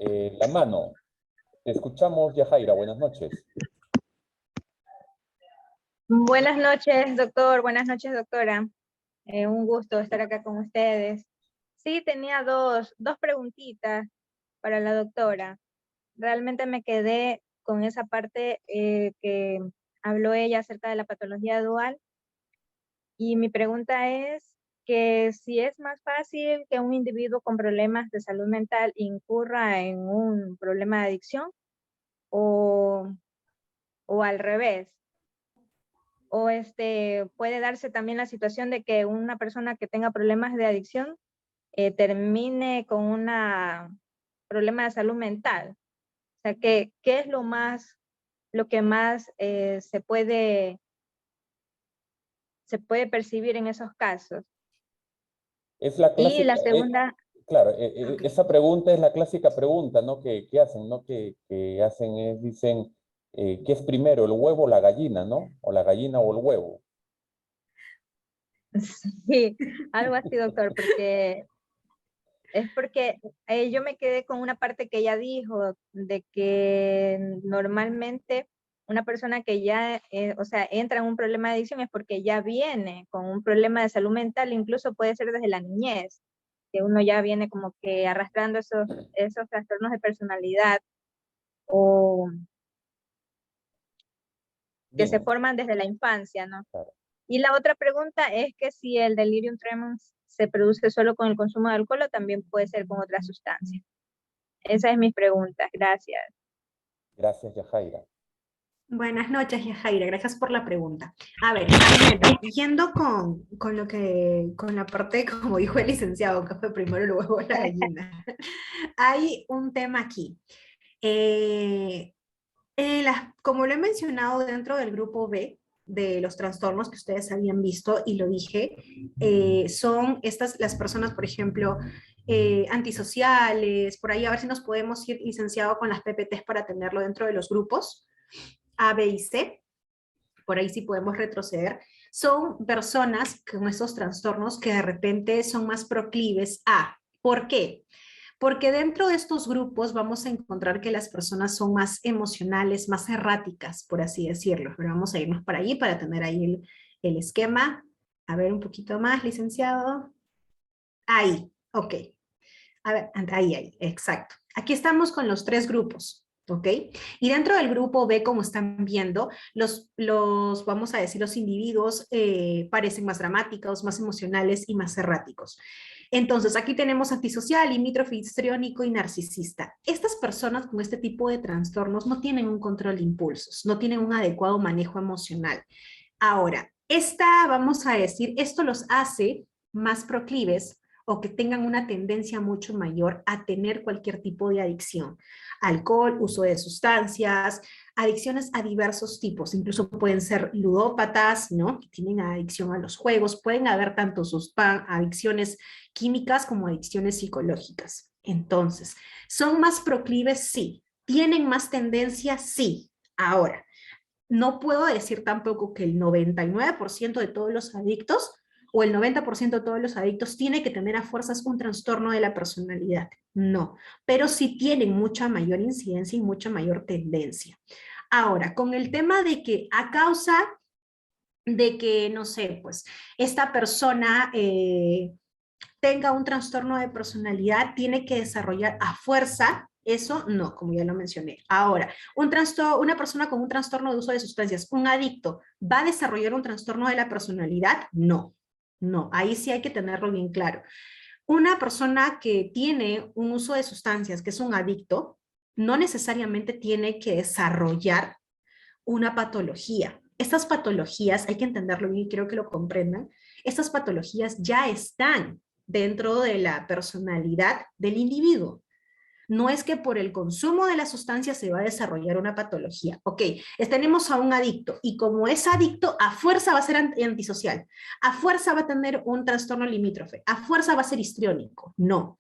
la mano. Te escuchamos, Yajaira. Buenas noches. Buenas noches, doctor. Buenas noches, doctora. Un gusto estar acá con ustedes. Sí, tenía dos preguntitas para la doctora. Realmente me quedé con esa parte que habló ella acerca de la patología dual. Y mi pregunta es que si es más fácil que un individuo con problemas de salud mental incurra en un problema de adicción o al revés. O puede darse también la situación de que una persona que tenga problemas de adicción termine con un problema de salud mental. O sea, ¿qué es lo que más se puede percibir en esos casos? Es la Y clásica, la segunda, claro, ok. esa pregunta es la clásica pregunta, ¿no? Que hacen, ¿no? Que hacen es, dicen, ¿qué es primero, el huevo o la gallina, ¿no? O la gallina o el huevo. Sí, algo así, doctor, porque yo me quedé con una parte que ella dijo, de que normalmente una persona que ya, o sea, entra en un problema de adicción es porque ya viene con un problema de salud mental, incluso puede ser desde la niñez, que uno ya viene como que arrastrando esos trastornos de personalidad o que se Bien, forman desde la infancia, ¿no? claro. Y la otra pregunta es que si el delirium tremens se produce solo con el consumo de alcohol o también puede ser con otras sustancias. Esa es mi pregunta. Gracias. Gracias, Yajaira. Buenas noches, Yajaira. Gracias por la pregunta. A ver, primero, yendo con la parte, como dijo el licenciado, que fue primero el huevo o la gallina. Hay un tema aquí. Como lo he mencionado dentro del grupo B de los trastornos que ustedes habían visto y lo dije, son las personas, por ejemplo, antisociales, por ahí a ver si nos podemos ir, licenciado, con las PPTs para tenerlo dentro de los grupos A, B y C, por ahí sí podemos retroceder. Son personas con estos trastornos que de repente son más proclives a. ¿Por qué? Porque dentro de estos grupos vamos a encontrar que las personas son más emocionales, más erráticas, por así decirlo. Pero vamos a irnos para allí para tener ahí el esquema. A ver un poquito más, licenciado. Ahí, ok. A ver, ahí, exacto. Aquí estamos con los tres grupos, ¿ok? Y dentro del grupo B, como están viendo, vamos a decir, los individuos parecen más dramáticos, más emocionales y más erráticos. Entonces, aquí tenemos antisocial, limítrofe, histriónico y narcisista. Estas personas con este tipo de trastornos no tienen un control de impulsos, no tienen un adecuado manejo emocional. Ahora, vamos a decir, esto los hace más proclives o que tengan una tendencia mucho mayor a tener cualquier tipo de adicción. Alcohol, uso de sustancias, adicciones a diversos tipos, incluso pueden ser ludópatas, ¿no? Que tienen adicción a los juegos, pueden haber tanto adicciones químicas como adicciones psicológicas. Entonces, ¿son más proclives? Sí. ¿Tienen más tendencia? Sí. Ahora, no puedo decir tampoco que el 99% de todos los adictos o el 90% de todos los adictos tiene que tener a fuerzas un trastorno de la personalidad. No, pero sí tienen mucha mayor incidencia y mucha mayor tendencia. Ahora, con el tema de que a causa de que, no sé, pues esta persona tenga un trastorno de personalidad, tiene que desarrollar a fuerza. Eso no, como ya lo mencioné. Ahora, una persona con un trastorno de uso de sustancias, un adicto, ¿va a desarrollar un trastorno de la personalidad? No, no, ahí sí hay que tenerlo bien claro. Una persona que tiene un uso de sustancias, que es un adicto, no necesariamente tiene que desarrollar una patología. Estas patologías, hay que entenderlo bien y quiero que lo comprendan, estas patologías ya están dentro de la personalidad del individuo. No es que por el consumo de la sustancia se va a desarrollar una patología. Ok, tenemos a un adicto y como es adicto, a fuerza va a ser antisocial, a fuerza va a tener un trastorno limítrofe, a fuerza va a ser histriónico. No.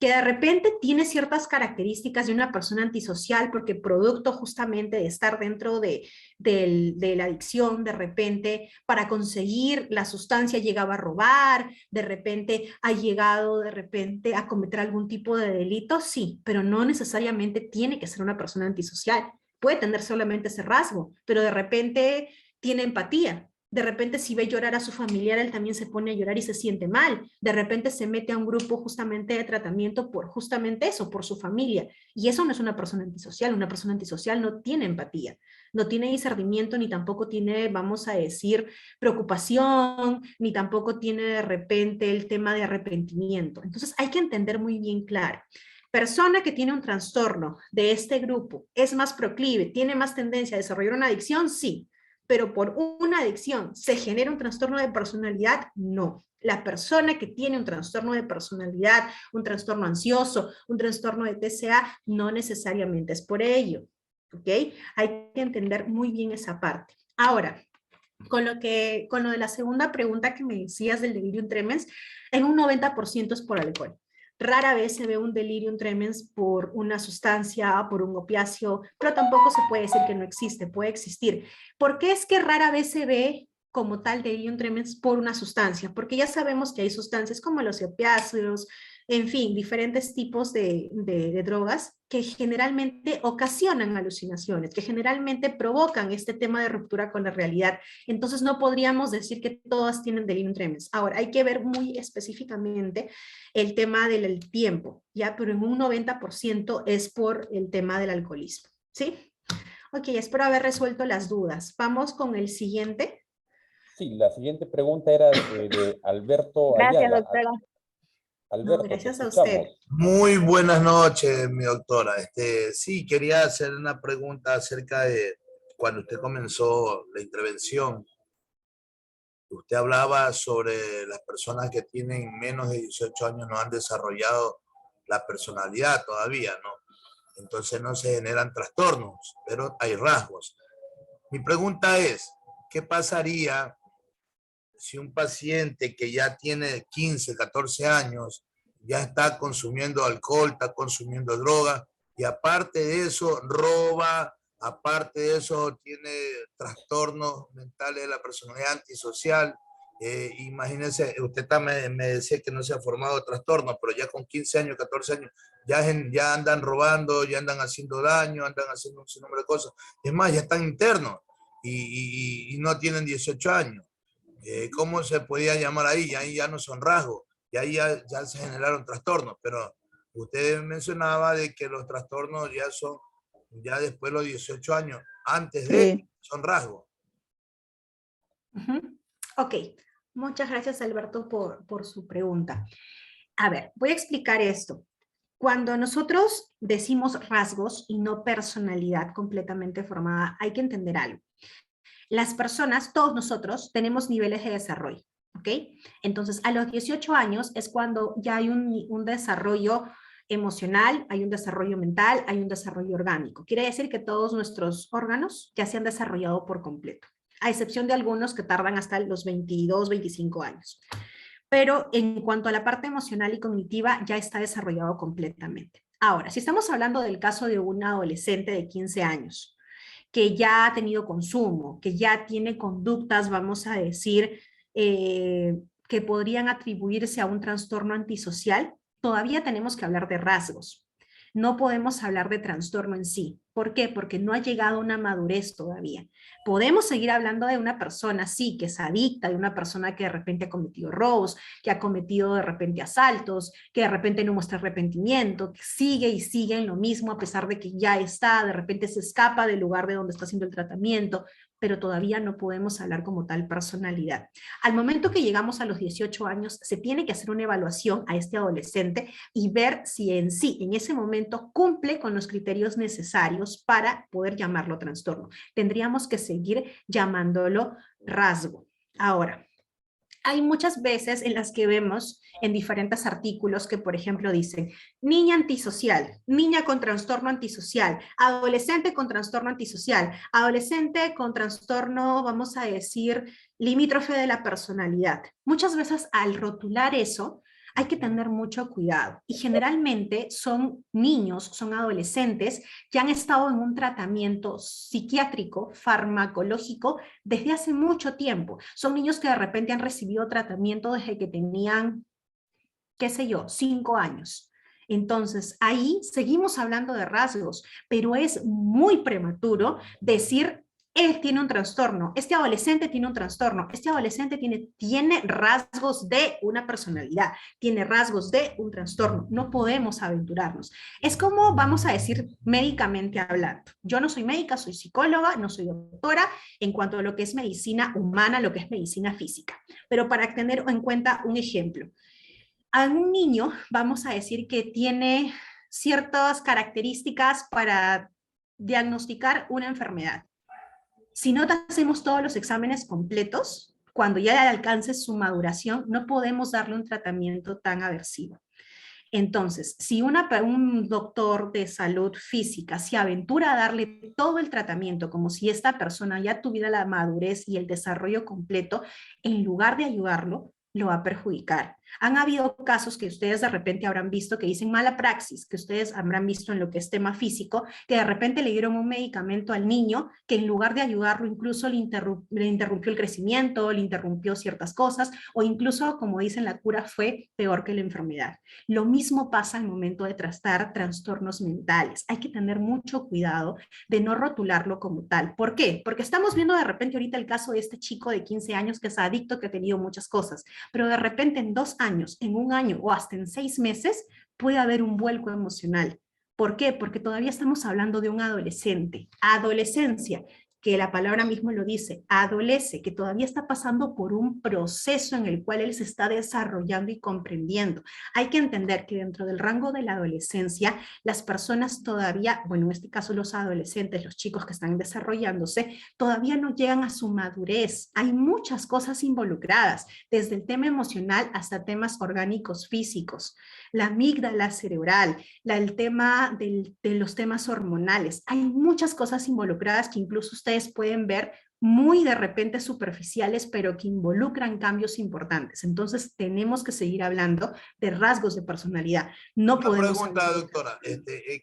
que de repente tiene ciertas características de una persona antisocial porque producto justamente de estar dentro de la adicción, de repente para conseguir la sustancia llegaba a robar, de repente ha llegado de repente a cometer algún tipo de delito, sí, pero no necesariamente tiene que ser una persona antisocial. Puede tener solamente ese rasgo, pero de repente tiene empatía. De repente si ve llorar a su familiar, él también se pone a llorar y se siente mal. De repente se mete a un grupo justamente de tratamiento por justamente eso, por su familia. Y eso no es una persona antisocial. Una persona antisocial no tiene empatía, no tiene discernimiento, ni tampoco tiene, vamos a decir, preocupación, ni tampoco tiene de repente el tema de arrepentimiento. Entonces hay que entender muy bien claro. Persona que tiene un trastorno de este grupo es más proclive, tiene más tendencia a desarrollar una adicción, sí, pero por una adicción se genera un trastorno de personalidad, no. La persona que tiene un trastorno de personalidad, un trastorno ansioso, un trastorno de TCA, no necesariamente es por ello, ¿ok? Hay que entender muy bien esa parte. Ahora, con lo de la segunda pregunta que me decías del delirium tremens, en un 90% es por alcohol. Rara vez se ve un delirium tremens por una sustancia, por un opiáceo, pero tampoco se puede decir que no existe, puede existir. ¿Por qué es que rara vez se ve como tal delirium tremens por una sustancia? Porque ya sabemos que hay sustancias como los opiáceos, en fin, diferentes tipos de drogas que generalmente ocasionan alucinaciones, que generalmente provocan este tema de ruptura con la realidad. Entonces no podríamos decir que todas tienen delirium tremens. Ahora, hay que ver muy específicamente el tema del tiempo, ¿ya? Pero en un 90% es por el tema del alcoholismo, ¿sí? Ok, espero haber resuelto las dudas. Vamos con el siguiente. Sí, la siguiente pregunta era de Alberto Gracias, Ayala. doctora. No, Alberto, te gracias a usted. escuchamos. Muy buenas noches, mi doctora. Sí, quería hacer una pregunta acerca de cuando usted comenzó la intervención. Usted hablaba sobre las personas que tienen menos de 18 años no han desarrollado la personalidad todavía, ¿no? Entonces no se generan trastornos, pero hay rasgos. Mi pregunta es, ¿qué pasaría si un paciente que ya tiene 15, 14 años, ya está consumiendo alcohol, está consumiendo droga, y aparte de eso roba, aparte de eso tiene trastornos mentales de la personalidad antisocial? Imagínense, usted también me decía que no se ha formado trastornos, pero ya con 15 años, 14 años, ya andan robando, ya andan haciendo daño, andan haciendo un sinnúmero de cosas. Es más, ya están internos y no tienen 18 años. ¿Cómo se podía llamar ahí? Ahí ya no son rasgos, y ahí ya se generaron trastornos, pero usted mencionaba de que los trastornos ya son, ya después de los 18 años, antes de, son rasgos. Ok, muchas gracias Alberto por su pregunta. A ver, voy a explicar esto. Cuando nosotros decimos rasgos y no personalidad completamente formada, hay que entender algo. Las personas, todos nosotros, tenemos niveles de desarrollo, ¿ok? Entonces, a los 18 años es cuando ya hay un desarrollo emocional, hay un desarrollo mental, hay un desarrollo orgánico. Quiere decir que todos nuestros órganos ya se han desarrollado por completo, a excepción de algunos que tardan hasta los 22, 25 años. Pero en cuanto a la parte emocional y cognitiva, ya está desarrollado completamente. Ahora, si estamos hablando del caso de un adolescente de 15 años, que ya ha tenido consumo, que ya tiene conductas, vamos a decir, que podrían atribuirse a un trastorno antisocial, todavía tenemos que hablar de rasgos. No podemos hablar de trastorno en sí. ¿Por qué? Porque no ha llegado a una madurez todavía. Podemos seguir hablando de una persona, sí, que es adicta, de una persona que de repente ha cometido robos, que ha cometido de repente asaltos, que de repente no muestra arrepentimiento, que sigue y sigue en lo mismo a pesar de que ya está, de repente se escapa del lugar de donde está haciendo el tratamiento, pero todavía no podemos hablar como tal personalidad. Al momento que llegamos a los 18 años, se tiene que hacer una evaluación a este adolescente y ver si en sí, en ese momento, cumple con los criterios necesarios para poder llamarlo trastorno. Tendríamos que seguir llamándolo rasgo. Ahora, hay muchas veces en las que vemos en diferentes artículos que, por ejemplo, dicen niña antisocial, niña con trastorno antisocial, adolescente con trastorno antisocial, adolescente con trastorno, vamos a decir, limítrofe de la personalidad. Muchas veces al rotular eso, hay que tener mucho cuidado. Y generalmente son niños, son adolescentes que han estado en un tratamiento psiquiátrico, farmacológico, desde hace mucho tiempo. Son niños que de repente han recibido tratamiento desde que tenían, qué sé yo, 5 años. Entonces, ahí seguimos hablando de rasgos, pero es muy prematuro decir, él tiene un trastorno, este adolescente tiene un trastorno, este adolescente tiene rasgos de una personalidad, tiene rasgos de un trastorno. No podemos aventurarnos. Es como, vamos a decir, médicamente hablando. Yo no soy médica, soy psicóloga, no soy doctora en cuanto a lo que es medicina humana, lo que es medicina física. Pero para tener en cuenta un ejemplo, a un niño vamos a decir que tiene ciertas características para diagnosticar una enfermedad. Si no hacemos todos los exámenes completos, cuando ya alcance su maduración, no podemos darle un tratamiento tan aversivo. Entonces, si un doctor de salud física se aventura a darle todo el tratamiento como si esta persona ya tuviera la madurez y el desarrollo completo, en lugar de ayudarlo, lo va a perjudicar. Han habido casos que ustedes de repente habrán visto que dicen mala praxis, que ustedes habrán visto en lo que es tema físico, que de repente le dieron un medicamento al niño que en lugar de ayudarlo incluso le interrumpió el crecimiento, le interrumpió ciertas cosas, o incluso, como dicen, la cura fue peor que la enfermedad. Lo mismo pasa al momento de tratar trastornos mentales. Hay que tener mucho cuidado de no rotularlo como tal. ¿Por qué? Porque estamos viendo de repente ahorita el caso de este chico de 15 años que es adicto, que ha tenido muchas cosas, pero de repente en 2 años, en 1 año o hasta en 6 meses puede haber un vuelco emocional. ¿Por qué? Porque todavía estamos hablando de un adolescente. Adolescencia, que la palabra mismo lo dice, adolece, que todavía está pasando por un proceso en el cual él se está desarrollando y comprendiendo. Hay que entender que dentro del rango de la adolescencia, las personas todavía, bueno, en este caso los adolescentes, los chicos que están desarrollándose, todavía no llegan a su madurez. Hay muchas cosas involucradas, desde el tema emocional hasta temas orgánicos físicos, la amígdala cerebral, el tema de los temas hormonales. Hay muchas cosas involucradas que incluso ustedes pueden ver muy de repente superficiales, pero que involucran cambios importantes. Entonces tenemos que seguir hablando de rasgos de personalidad. No Una podemos... pregunta, doctora.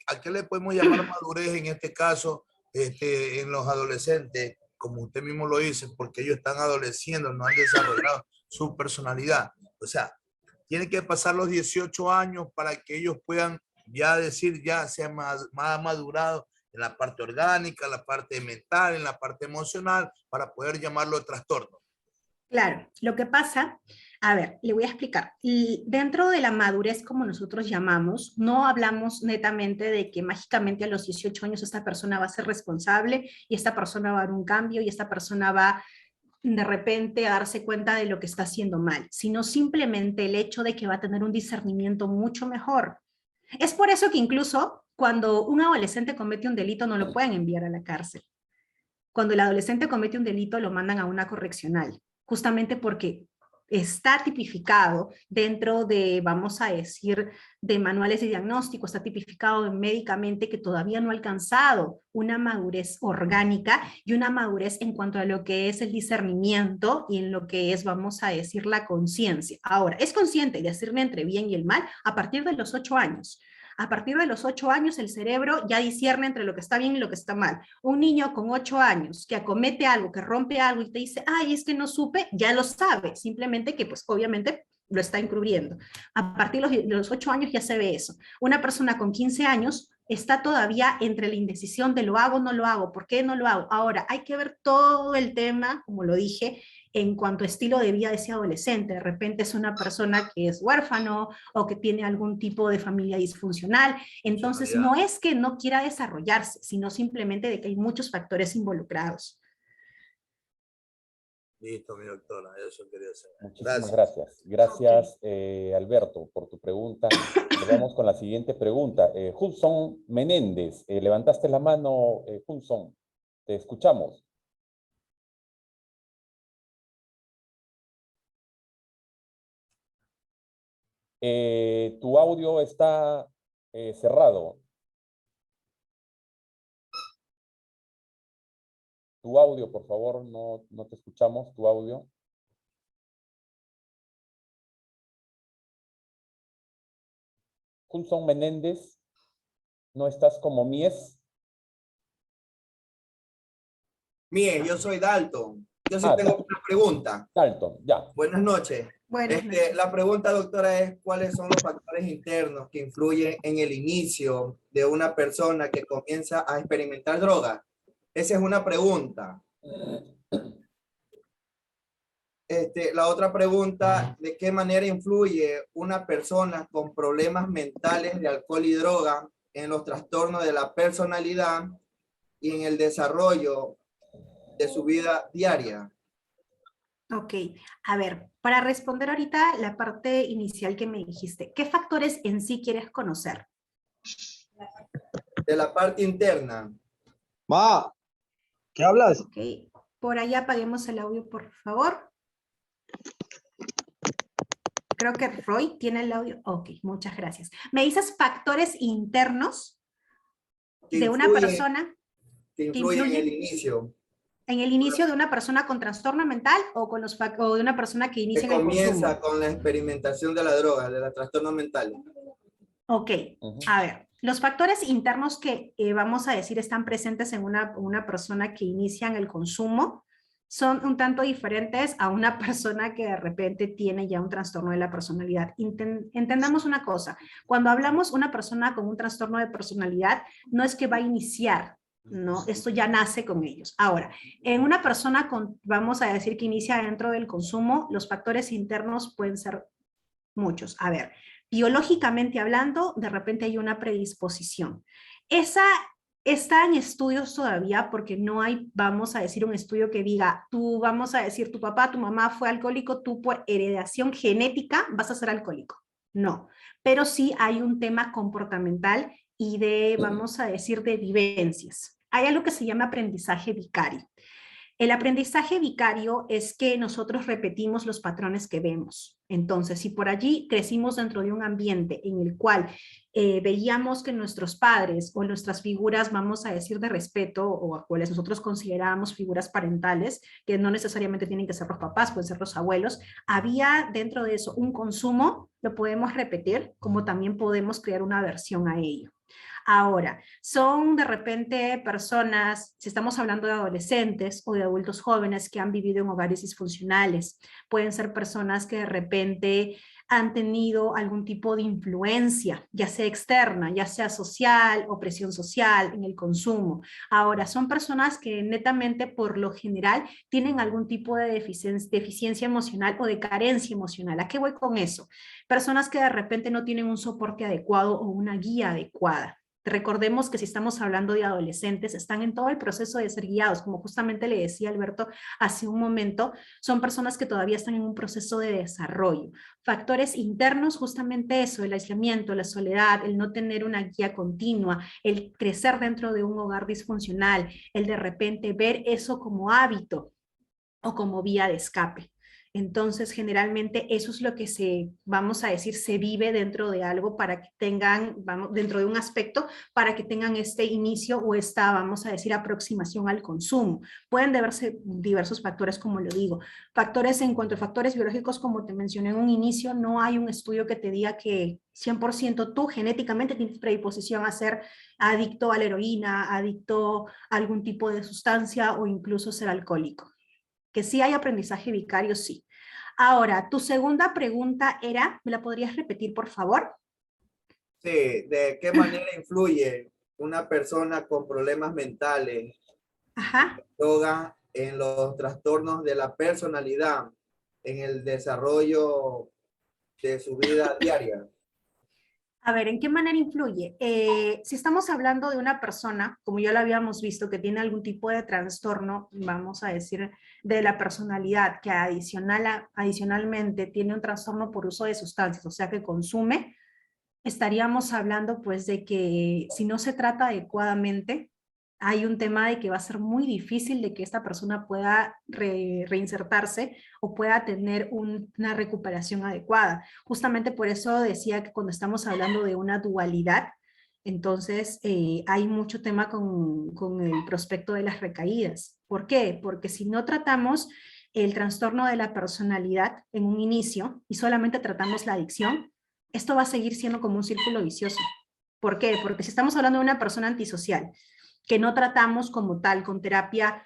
¿A qué le podemos llamar madurez en este caso en los adolescentes? Como usted mismo lo dice, porque ellos están adoleciendo, no han desarrollado su personalidad. O sea, tienen que pasar los 18 años para que ellos puedan ya decir, ya sean más madurados en la parte orgánica, en la parte mental, en la parte emocional, para poder llamarlo trastorno. Claro, lo que pasa, a ver, le voy a explicar. Y dentro de la madurez, como nosotros llamamos, no hablamos netamente de que mágicamente a los 18 años esta persona va a ser responsable y esta persona va a dar un cambio y esta persona va de repente a darse cuenta de lo que está haciendo mal, sino simplemente el hecho de que va a tener un discernimiento mucho mejor. Es por eso que incluso cuando un adolescente comete un delito no lo pueden enviar a la cárcel. Cuando el adolescente comete un delito lo mandan a una correccional, justamente porque está tipificado dentro de, vamos a decir, de manuales de diagnóstico, está tipificado médicamente que todavía no ha alcanzado una madurez orgánica y una madurez en cuanto a lo que es el discernimiento y en lo que es, vamos a decir, la conciencia. Ahora, es consciente de hacerle entre bien y el mal a partir de los 8 años. A partir de los 8 años el cerebro ya discierne entre lo que está bien y lo que está mal. Un niño con 8 años que acomete algo, que rompe algo y te dice, ay, es que no supe, ya lo sabe, simplemente que pues obviamente lo está encubriendo. A partir de los 8 años ya se ve eso. Una persona con 15 años está todavía entre la indecisión de lo hago o no lo hago, ¿por qué no lo hago? Ahora, hay que ver todo el tema, como lo dije, en cuanto a estilo de vida de ese adolescente. De repente es una persona que es huérfano o que tiene algún tipo de familia disfuncional. Entonces, no es que no quiera desarrollarse, sino simplemente de que hay muchos factores involucrados. Listo, mi doctora, eso quería saber. Muchísimas gracias. Gracias, Alberto, por tu pregunta. Vamos con la siguiente pregunta. Hudson Menéndez, levantaste la mano, Hudson. Te escuchamos. Tu audio está cerrado. Tu audio, por favor, no te escuchamos, tu audio. Hulson Menéndez, ¿no estás como Mies? Mire, yo soy Dalton. Yo sí Ah, tengo una pregunta. Dalton, ya. Buenas noches. Buenas noches. La pregunta, doctora, es ¿cuáles son los factores internos que influyen en el inicio de una persona que comienza a experimentar drogas? Esa es una pregunta. La otra pregunta, ¿de qué manera influye una persona con problemas mentales de alcohol y droga en los trastornos de la personalidad y en el desarrollo de su vida diaria? Ok, a ver, para responder ahorita la parte inicial que me dijiste, ¿qué factores en sí quieres conocer? De la parte interna. Ma, ¿qué hablas? Ok, por allá apaguemos el audio, por favor. Creo que Roy tiene el audio. Ok, muchas gracias. ¿Me dices factores internos Que de una influyen- persona que influyen en el inicio. en el inicio de una persona con trastorno mental o, con o de una persona que Que inicia en el comienza consumo? con la experimentación de la droga, de los trastornos mentales. Ok, Ujú. a ver, los factores internos que vamos a decir están presentes en una persona que inicia en el consumo son un tanto diferentes a una persona que de repente tiene ya un trastorno de la personalidad. Entendamos una cosa, cuando hablamos una persona con un trastorno de personalidad, no es que va a iniciar, ¿no? Esto ya nace con ellos. Ahora, en una persona con, vamos a decir que inicia dentro del consumo, los factores internos pueden ser muchos. A ver, biológicamente hablando, de repente hay una predisposición. Esa está en estudios todavía porque no hay, vamos a decir, un estudio que diga, tú, vamos a decir, tu papá, tu mamá fue alcohólico, tú por heredación genética vas a ser alcohólico. No, pero sí hay un tema comportamental y de, vamos a decir, de vivencias. Hay algo que se llama aprendizaje vicario. El aprendizaje vicario es que nosotros repetimos los patrones que vemos. Entonces, si por allí crecimos dentro de un ambiente en el cual veíamos que nuestros padres o nuestras figuras, vamos a decir, de respeto, o a cuales nosotros considerábamos figuras parentales, que no necesariamente tienen que ser los papás, pueden ser los abuelos, había dentro de eso un consumo, lo podemos repetir, como también podemos crear una aversión a ello. Ahora, son de repente personas, si estamos hablando de adolescentes o de adultos jóvenes que han vivido en hogares disfuncionales, pueden ser personas que de repente han tenido algún tipo de influencia, ya sea externa, ya sea social o presión social en el consumo. Ahora, son personas que netamente por lo general tienen algún tipo de deficiencia emocional o de carencia emocional. ¿A qué voy con eso? Personas que de repente no tienen un soporte adecuado o una guía adecuada. Recordemos que si estamos hablando de adolescentes, están en todo el proceso de ser guiados, como justamente le decía Alberto hace un momento, son personas que todavía están en un proceso de desarrollo. Factores internos, justamente eso, el aislamiento, la soledad, el no tener una guía continua, el crecer dentro de un hogar disfuncional, el de repente ver eso como hábito o como vía de escape. Entonces, generalmente eso es lo que vamos a decir, se vive dentro de algo para que tengan, dentro de un aspecto, para que tengan este inicio o esta, vamos a decir, aproximación al consumo. Pueden deberse diversos factores, como lo digo. Factores en cuanto a factores biológicos, como te mencioné en un inicio, no hay un estudio que te diga que 100% tú genéticamente tienes predisposición a ser adicto a la heroína, adicto a algún tipo de sustancia o incluso ser alcohólico. Que sí hay aprendizaje vicario, sí. Ahora, tu segunda pregunta era, ¿me la podrías repetir, por favor? Sí, ¿de qué manera influye una persona con problemas mentales, Ajá. droga, en los trastornos de la personalidad, en el desarrollo de su vida diaria? A ver, ¿en qué manera influye? Si estamos hablando de una persona, como ya lo habíamos visto, que tiene algún tipo de trastorno, vamos a decir, de la personalidad, que adicionalmente tiene un trastorno por uso de sustancias, o sea, que consume, estaríamos hablando pues de que si no se trata adecuadamente, hay un tema de que va a ser muy difícil de que esta persona pueda reinsertarse o pueda tener una recuperación adecuada. Justamente por eso decía que cuando estamos hablando de una dualidad, entonces hay mucho tema con el prospecto de las recaídas. ¿Por qué? Porque si no tratamos el trastorno de la personalidad en un inicio y solamente tratamos la adicción, esto va a seguir siendo como un círculo vicioso. ¿Por qué? Porque si estamos hablando de una persona antisocial, que no tratamos como tal con terapia,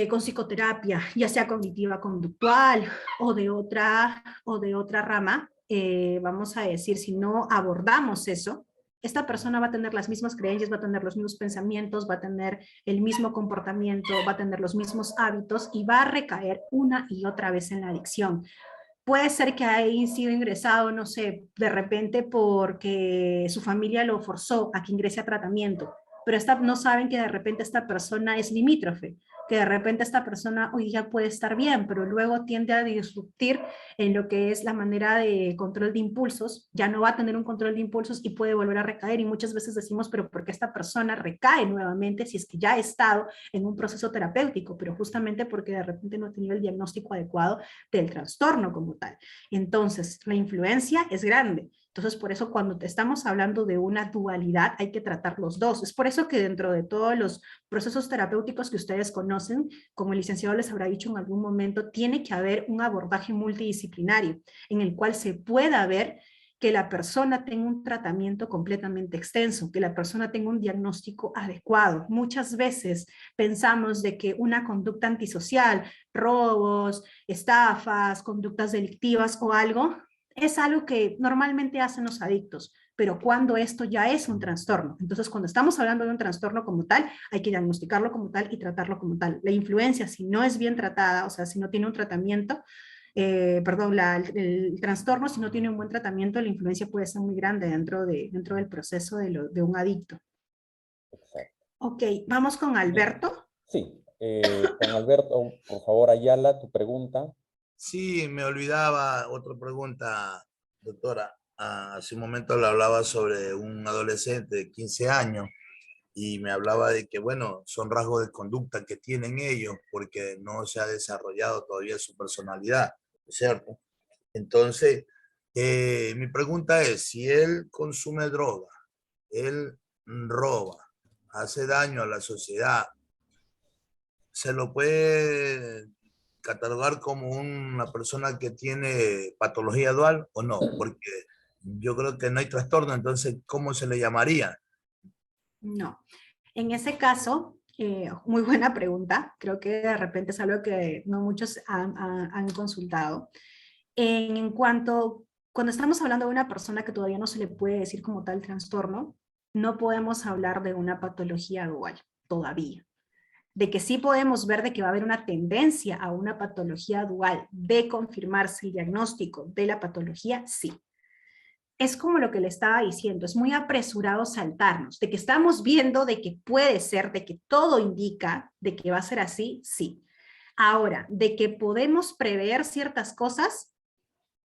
con psicoterapia, ya sea cognitiva conductual o de otra rama, vamos a decir, si no abordamos eso, esta persona va a tener las mismas creencias, va a tener los mismos pensamientos, va a tener el mismo comportamiento, va a tener los mismos hábitos y va a recaer una y otra vez en la adicción. Puede ser que haya sido ingresado, no sé, de repente porque su familia lo forzó a que ingrese a tratamiento, pero no saben que de repente esta persona es limítrofe, que de repente esta persona hoy ya puede estar bien, pero luego tiende a disruptir en lo que es la manera de control de impulsos, ya no va a tener un control de impulsos y puede volver a recaer, y muchas veces decimos, pero ¿por qué esta persona recae nuevamente si es que ya ha estado en un proceso terapéutico? Pero justamente porque de repente no ha tenido el diagnóstico adecuado del trastorno como tal. Entonces, la influencia es grande. Entonces, por eso cuando estamos hablando de una dualidad, hay que tratar los dos. Es por eso que dentro de todos los procesos terapéuticos que ustedes conocen, como el licenciado les habrá dicho en algún momento, tiene que haber un abordaje multidisciplinario en el cual se pueda ver que la persona tenga un tratamiento completamente extenso, que la persona tenga un diagnóstico adecuado. Muchas veces pensamos de que una conducta antisocial, robos, estafas, conductas delictivas o algo, es algo que normalmente hacen los adictos, pero cuando esto ya es un trastorno. Entonces, cuando estamos hablando de un trastorno como tal, hay que diagnosticarlo como tal y tratarlo como tal. La influencia, si no es bien tratada, o sea, si no tiene un tratamiento, el trastorno, si no tiene un buen tratamiento, la influencia puede ser muy grande dentro del proceso de un adicto. Exacto. Ok, vamos con Alberto. Sí, con Alberto, por favor, Ayala, tu pregunta. Sí, me olvidaba otra pregunta, doctora. Hace un momento le hablaba sobre un adolescente de 15 años y me hablaba de que, bueno, son rasgos de conducta que tienen ellos porque no se ha desarrollado todavía su personalidad, ¿cierto? Entonces, mi pregunta es, si él consume droga, él roba, hace daño a la sociedad, ¿se lo puede catalogar como una persona que tiene patología dual o no? Porque yo creo que no hay trastorno, entonces, ¿cómo se le llamaría? No. En ese caso, muy buena pregunta. Creo que de repente es algo que no muchos han consultado. Cuando estamos hablando de una persona que todavía no se le puede decir como tal trastorno, no podemos hablar de una patología dual todavía. De que sí podemos ver de que va a haber una tendencia a una patología dual, de confirmarse el diagnóstico de la patología, sí. Es como lo que le estaba diciendo, es muy apresurado saltarnos, de que estamos viendo de que puede ser, de que todo indica de que va a ser así, sí. Ahora, de que podemos prever ciertas cosas,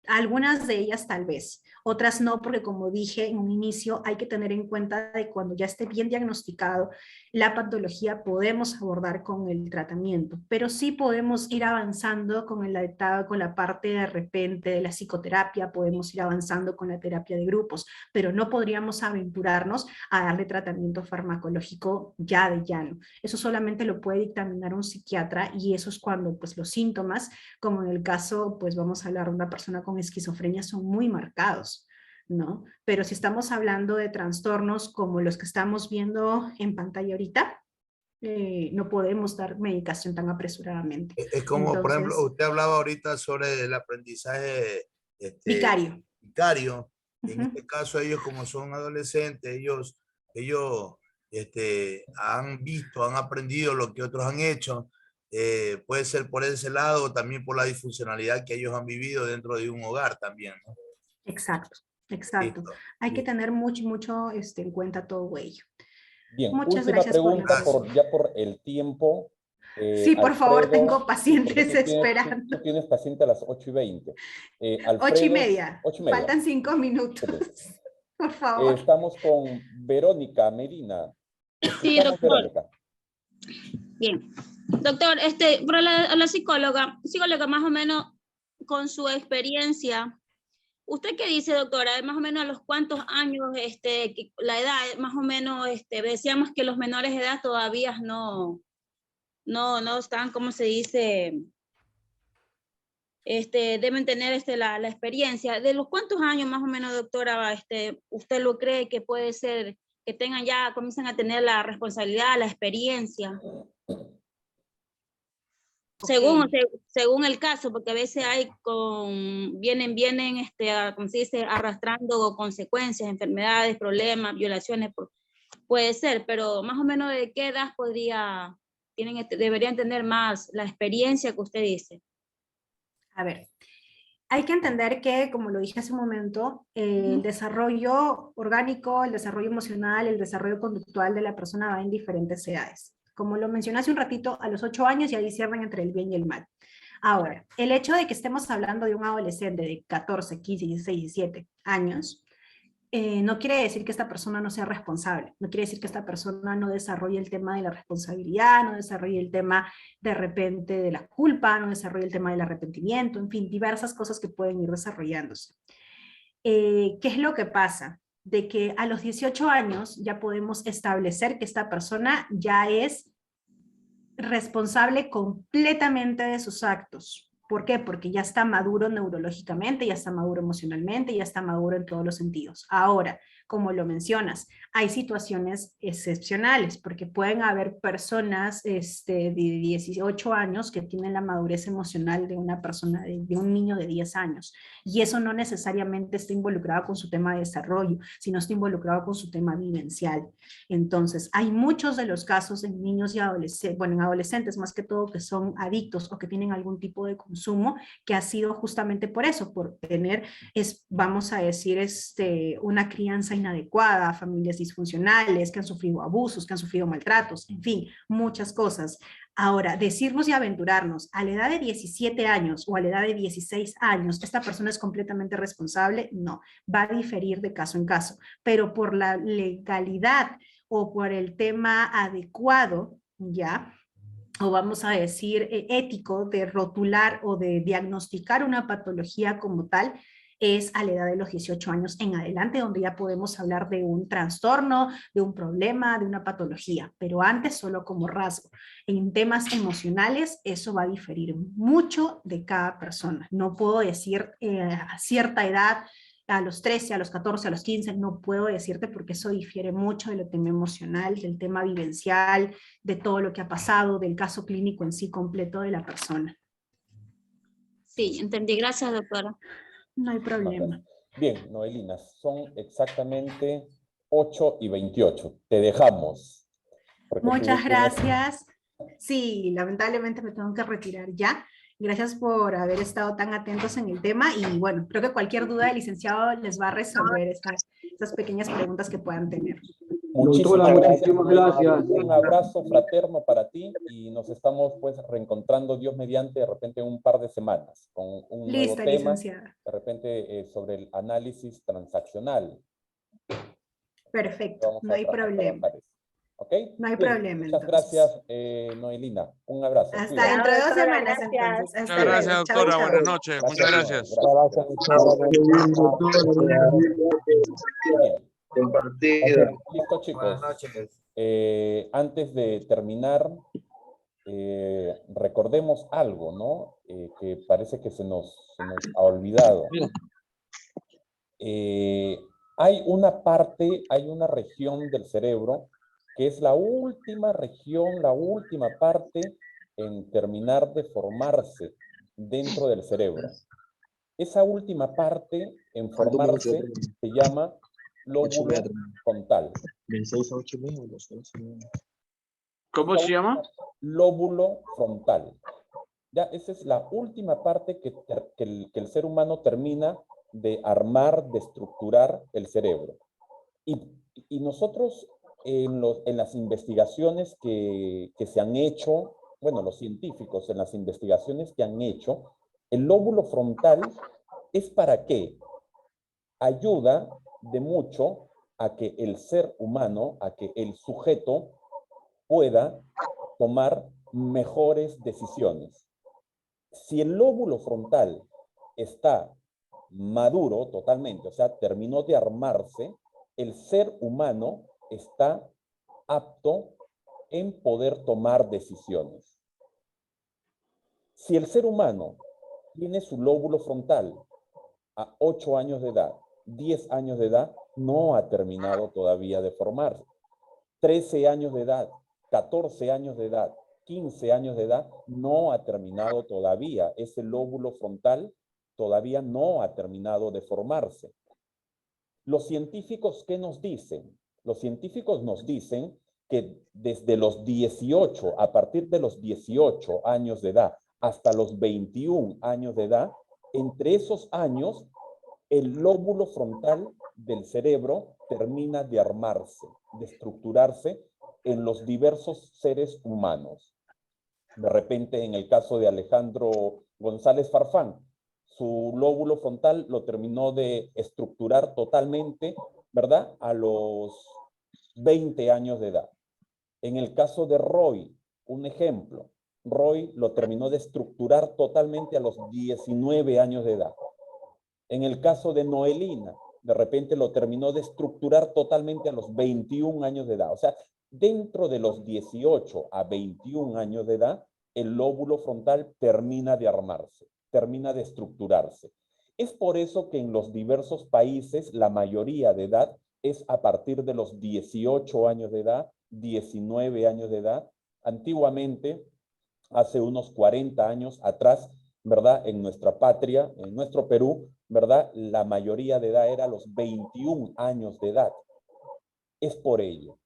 algunas de ellas tal vez, otras no, porque como dije en un inicio, hay que tener en cuenta de cuando ya esté bien diagnosticado la patología, podemos abordar con el tratamiento, pero sí podemos ir avanzando con la parte de repente de la psicoterapia, podemos ir avanzando con la terapia de grupos, pero no podríamos aventurarnos a darle tratamiento farmacológico ya de llano. Eso solamente lo puede dictaminar un psiquiatra y eso es cuando pues los síntomas, como en el caso, pues vamos a hablar de una persona con esquizofrenia, son muy marcados, ¿no? Pero si estamos hablando de trastornos como los que estamos viendo en pantalla ahorita, no podemos dar medicación tan apresuradamente. Es como, por ejemplo, Entonces, usted hablaba ahorita sobre el aprendizaje vicario. vicario. En Uh-huh. este caso, ellos como son adolescentes, ellos han visto, han aprendido lo que otros han hecho. Puede ser por ese lado o también por la disfuncionalidad que ellos han vivido dentro de un hogar también, ¿no? Exacto, exacto. Listo, Hay que listo. tener mucho en cuenta todo ello. Bien, Muchas última gracias por la pregunta Gracias. pregunta. ya por el tiempo. Sí, por favor, Alfredo, tengo sí, porque pacientes tú esperando. tienes paciente a las 8:20. 8:30. 8:30. Faltan 5 minutos. Excelente. Por favor. Estamos con Verónica Medina. Te Sí, escuchamos, doctor. Verónica. Bien. Doctor, para la psicóloga más o menos con su experiencia, ¿usted qué dice, doctora? Más o menos a los cuántos años, la edad, más o menos, decíamos que los menores de edad todavía no están, ¿cómo se dice? deben tener la experiencia. ¿De los cuántos años más o menos, doctora, usted lo cree que puede ser que tengan ya, comiencen a tener la responsabilidad, la experiencia? Según el caso, porque a veces vienen, como se dice, arrastrando consecuencias, enfermedades, problemas, violaciones, puede ser, pero más o menos de qué edad deberían tener más la experiencia que usted dice. A ver, hay que entender que, como lo dije hace un momento, el desarrollo orgánico, el desarrollo emocional, el desarrollo conductual de la persona va en diferentes edades. Como lo mencioné hace un ratito, a los 8 años ya disciernen entre el bien y el mal. Ahora, el hecho de que estemos hablando de un adolescente de 14, 15, 16, 17 años, no quiere decir que esta persona no sea responsable, no quiere decir que esta persona no desarrolle el tema de la responsabilidad, no desarrolle el tema de repente de la culpa, no desarrolle el tema del arrepentimiento, en fin, diversas cosas que pueden ir desarrollándose. ¿Qué es lo que pasa? De que a los 18 años ya podemos establecer que esta persona ya es responsable completamente de sus actos. ¿Por qué? Porque ya está maduro neurológicamente, ya está maduro emocionalmente, ya está maduro en todos los sentidos. Ahora, como lo mencionas, hay situaciones excepcionales, porque pueden haber personas de 18 años que tienen la madurez emocional de una persona, de un niño de 10 años, y eso no necesariamente está involucrado con su tema de desarrollo, sino está involucrado con su tema vivencial. Entonces, hay muchos de los casos en niños y adolescentes, bueno, en adolescentes más que todo, que son adictos o que tienen algún tipo de consumo, que ha sido justamente por eso, por tener, vamos a decir, una crianza inadecuada, familias disfuncionales, que han sufrido abusos, que han sufrido maltratos, en fin, muchas cosas. Ahora, decirnos y aventurarnos a la edad de 17 años o a la edad de 16 años, esta persona es completamente responsable, no, va a diferir de caso en caso, pero por la legalidad o por el tema adecuado, ¿ya? O vamos a decir ético de rotular o de diagnosticar una patología como tal, es a la edad de los 18 años en adelante, donde ya podemos hablar de un trastorno, de un problema, de una patología, pero antes solo como rasgo. En temas emocionales, eso va a diferir mucho de cada persona. No puedo decir a cierta edad, a los 13, a los 14, a los 15, no puedo decirte porque eso difiere mucho del tema emocional, del tema vivencial, de todo lo que ha pasado, del caso clínico en sí completo de la persona. Sí, entendí. Gracias, doctora. No hay problema. Bien, Noelina, son exactamente 8:28. Te dejamos. Muchas gracias. Sí, lamentablemente me tengo que retirar ya. Gracias por haber estado tan atentos en el tema y bueno, creo que cualquier duda el licenciado les va a resolver estas pequeñas preguntas que puedan tener. Muchísimas gracias. Un abrazo fraterno para ti y nos estamos pues reencontrando Dios mediante de repente en un par de semanas con un nuevo tema, licenciada. de repente sobre el análisis transaccional. Perfecto, no hay problema. ¿Ok? No hay Bien, problema. muchas gracias, Noelina. Un abrazo. Hasta Cuídate. dentro de 2 Doctora, semanas gracias. entonces. Muchas gracias, doctora. Buenas noches. Muchas gracias. Bien. Compartida. Listo, chicos. Buenas noches. Antes de terminar, recordemos algo, ¿no? Que parece que se nos ha olvidado. Hay una parte, hay una región del cerebro que es la última región, la última parte en terminar de formarse dentro del cerebro. Esa última parte en formarse se llama lóbulo frontal. ¿Cómo se llama? Lóbulo frontal. Ya, esa es la última parte que el ser humano termina de armar, de estructurar el cerebro. Y nosotros en las investigaciones que se han hecho, bueno, los científicos en las investigaciones que han hecho, el lóbulo frontal es para qué? Ayuda de mucho a que el ser humano, a que el sujeto pueda tomar mejores decisiones. Si el lóbulo frontal está maduro totalmente, o sea, terminó de armarse, el ser humano está apto en poder tomar decisiones. Si el ser humano tiene su lóbulo frontal a 8 años de edad, 10 años de edad, no ha terminado todavía de formarse. 13 años de edad, 14 años de edad, 15 años de edad, no ha terminado todavía. Ese lóbulo frontal todavía no ha terminado de formarse. Los científicos, ¿qué nos dicen? Los científicos nos dicen que desde los 18, a partir de los 18 años de edad hasta los 21 años de edad, entre esos años, el lóbulo frontal del cerebro termina de armarse, de estructurarse en los diversos seres humanos. De repente, en el caso de Alejandro González Farfán, su lóbulo frontal lo terminó de estructurar totalmente, ¿verdad? A los 20 años de edad. En el caso de Roy, un ejemplo, Roy lo terminó de estructurar totalmente a los 19 años de edad. En el caso de Noelina, de repente lo terminó de estructurar totalmente a los 21 años de edad. O sea, dentro de los 18 a 21 años de edad, el lóbulo frontal termina de armarse, termina de estructurarse. Es por eso que en los diversos países la mayoría de edad es a partir de los 18 años de edad, 19 años de edad. Antiguamente, hace unos 40 años atrás, ¿verdad? En nuestra patria, en nuestro Perú, ¿verdad? La mayoría de edad era los 21 años de edad. Es por ello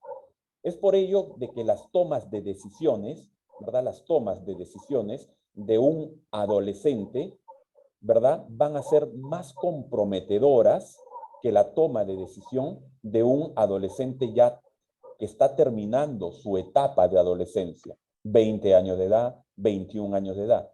de que las tomas de decisiones, ¿verdad? Las tomas de decisiones de un adolescente, ¿verdad? Van a ser más comprometedoras que la toma de decisión de un adolescente ya que está terminando su etapa de adolescencia, 20 años de edad, 21 años de edad.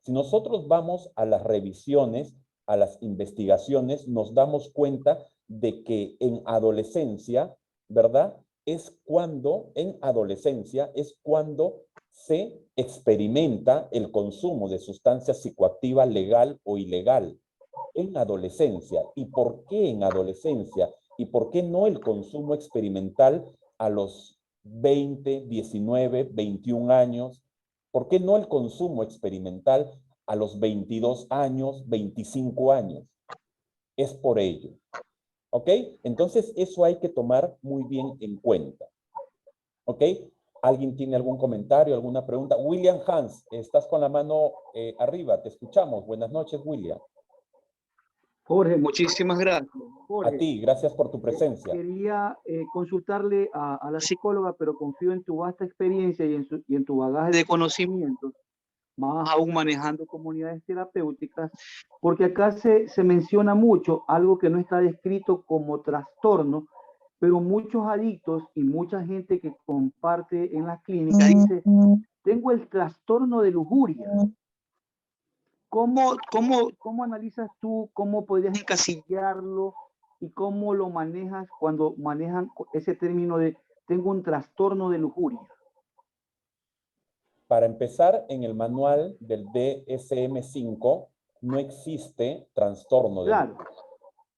Si nosotros vamos a las revisiones, a las investigaciones, nos damos cuenta de que en adolescencia, ¿verdad? En adolescencia es cuando se experimenta el consumo de sustancias psicoactivas legal o ilegal. En adolescencia. ¿Y por qué en adolescencia? ¿Y por qué no el consumo experimental a los 20, 19, 21 años? ¿Por qué no el consumo experimental a los 22 años, 25 años? Es por ello. ¿Ok? Entonces, eso hay que tomar muy bien en cuenta. ¿Ok? ¿Alguien tiene algún comentario, alguna pregunta? William Hans, estás con la mano arriba, te escuchamos. Buenas noches, William. Jorge, muchísimas gracias. Jorge, A ti, gracias por tu presencia. quería consultarle a la psicóloga, pero confío en tu vasta experiencia y en tu bagaje de conocimientos, más aún manejando comunidades terapéuticas, porque acá se menciona mucho algo que no está descrito como trastorno, pero muchos adictos y mucha gente que comparte en las clínicas dice, tengo el trastorno de lujuria. ¿Cómo analizas tú, cómo podrías encasillarlo y cómo lo manejas cuando manejan ese término de tengo un trastorno de lujuria? Para empezar, en el manual del DSM-5 no existe trastorno de lujuria.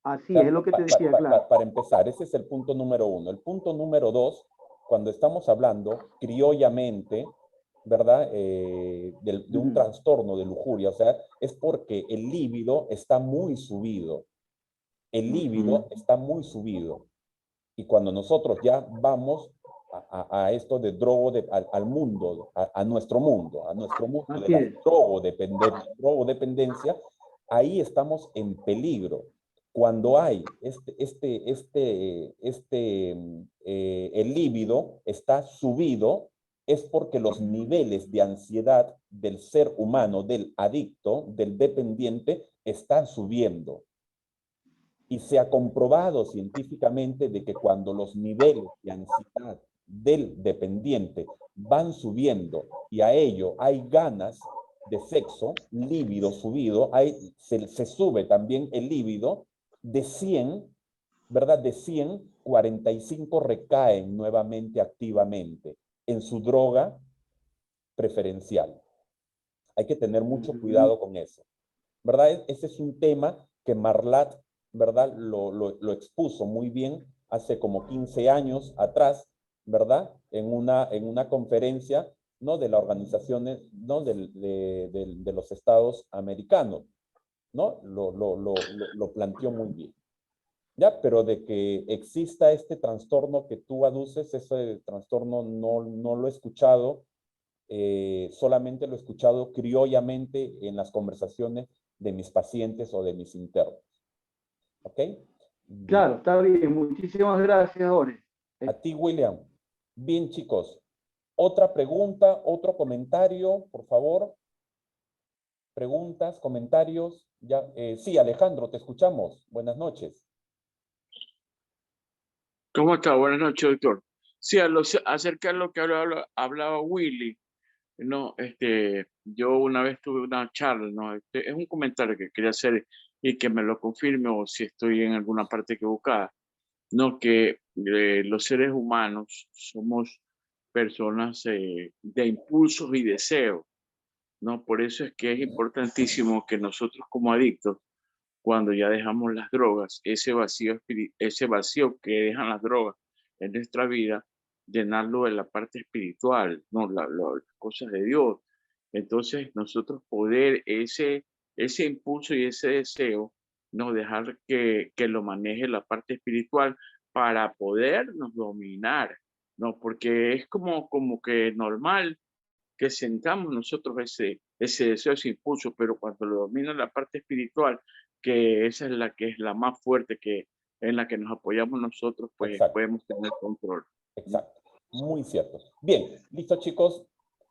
Así es lo que te decía, claro. Para empezar, ese es el punto número 1. El punto número 2, cuando estamos hablando criollamente, ¿verdad? De un trastorno de lujuria, o sea, es porque el líbido está muy subido. El líbido está muy subido. Y cuando nosotros ya vamos a esto de al mundo, a nuestro mundo de la drogodependencia, ahí estamos en peligro. Cuando hay el líbido está subido, es porque los niveles de ansiedad del ser humano, del adicto, del dependiente, están subiendo. Y se ha comprobado científicamente de que cuando los niveles de ansiedad del dependiente van subiendo y a ello hay ganas de sexo, líbido subido, se sube también el líbido, de 100, ¿verdad? De 100, 45 recaen nuevamente activamente en su droga preferencial. Hay que tener mucho cuidado con eso, ¿verdad? Ese es un tema que Marlatt, ¿verdad? Lo expuso muy bien hace como 15 años atrás, ¿verdad? En una conferencia, ¿no? De las organizaciones, ¿no? De los estados americanos, ¿no? Lo planteó muy bien. ¿Ya? Pero de que exista este trastorno que tú aduces, ese trastorno no lo he escuchado, solamente lo he escuchado criollamente en las conversaciones de mis pacientes o de mis internos. ¿Ok? Claro, está bien. Muchísimas gracias, Jorge. A ti, William. Bien, chicos. Otra pregunta, otro comentario, por favor. Preguntas, comentarios. Ya, sí, Alejandro, te escuchamos. Buenas noches. ¿Cómo está? Buenas noches, doctor. Sí, acerca de lo que hablaba Willy, no, yo una vez tuve una charla, ¿no? Es un comentario que quería hacer y que me lo confirme o si estoy en alguna parte equivocada, ¿no? Que los seres humanos somos personas de impulsos y deseos, ¿no? Por eso es que es importantísimo que nosotros como adictos, cuando ya dejamos las drogas, ese vacío que dejan las drogas en nuestra vida, llenarlo de la parte espiritual, ¿no? Las cosas de Dios. Entonces, nosotros poder ese impulso y ese deseo, no dejar que lo maneje la parte espiritual para podernos dominar, ¿no? Porque es como que normal que sentamos nosotros ese deseo, ese impulso, pero cuando lo domina la parte espiritual, que esa es la más fuerte, que en la que nos apoyamos nosotros, pues Exacto. podemos tener control. Exacto. Muy cierto. Bien, listo, chicos.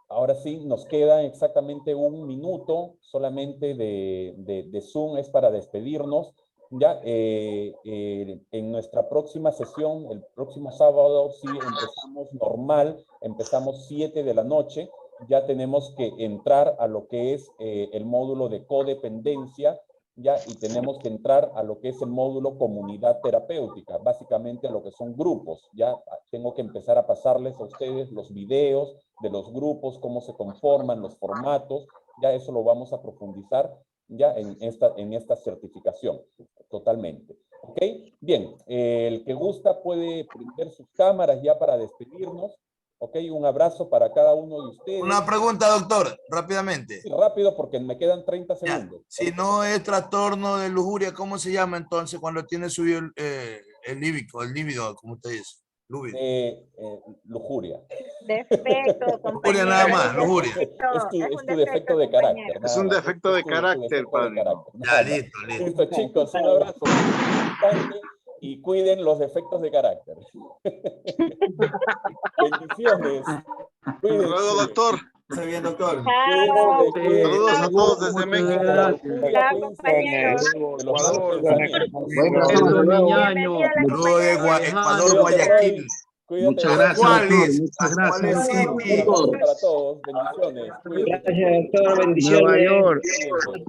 Ahora sí, nos queda exactamente 1 minuto solamente de Zoom, es para despedirnos. Ya, en nuestra próxima sesión, el próximo sábado, sí empezamos normal, empezamos 7 de la noche. Ya tenemos que entrar a lo que es el módulo de codependencia, ya, y tenemos que entrar a lo que es el módulo comunidad terapéutica, básicamente a lo que son grupos. Ya tengo que empezar a pasarles a ustedes los videos de los grupos, cómo se conforman, los formatos. Ya eso lo vamos a profundizar ya en esta certificación, totalmente. ¿Ok? Bien, el que gusta puede prender sus cámaras ya para despedirnos. ¿Ok? Un abrazo para cada uno de ustedes. Una pregunta, doctor, rápidamente. Sí, rápido porque me quedan 30 segundos. Si no es trastorno de lujuria, ¿cómo se llama entonces cuando tiene subido el líbido, como usted dice? Lujuria. Defecto, compañero. Lujuria nada más, lujuria. Es tu defecto de carácter. Es un defecto de carácter, padre. Ya, listo, listo. Listo, chicos, un abrazo. Y cuiden los defectos de carácter. Bendiciones. Cuídense. Luego, doctor. Está bien, doctor. Saludos a todos desde México. Chao, compañeros. Luego de Ecuador, Guayaquil. Muchas gracias. Para todos, bendiciones. Gracias, doctor, bendiciones. Nueva York.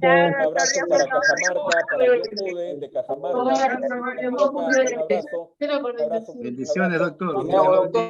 Un abrazo para Cajamarca, para Yocude, de Cajamarca. Un abrazo. Bendiciones, doctor.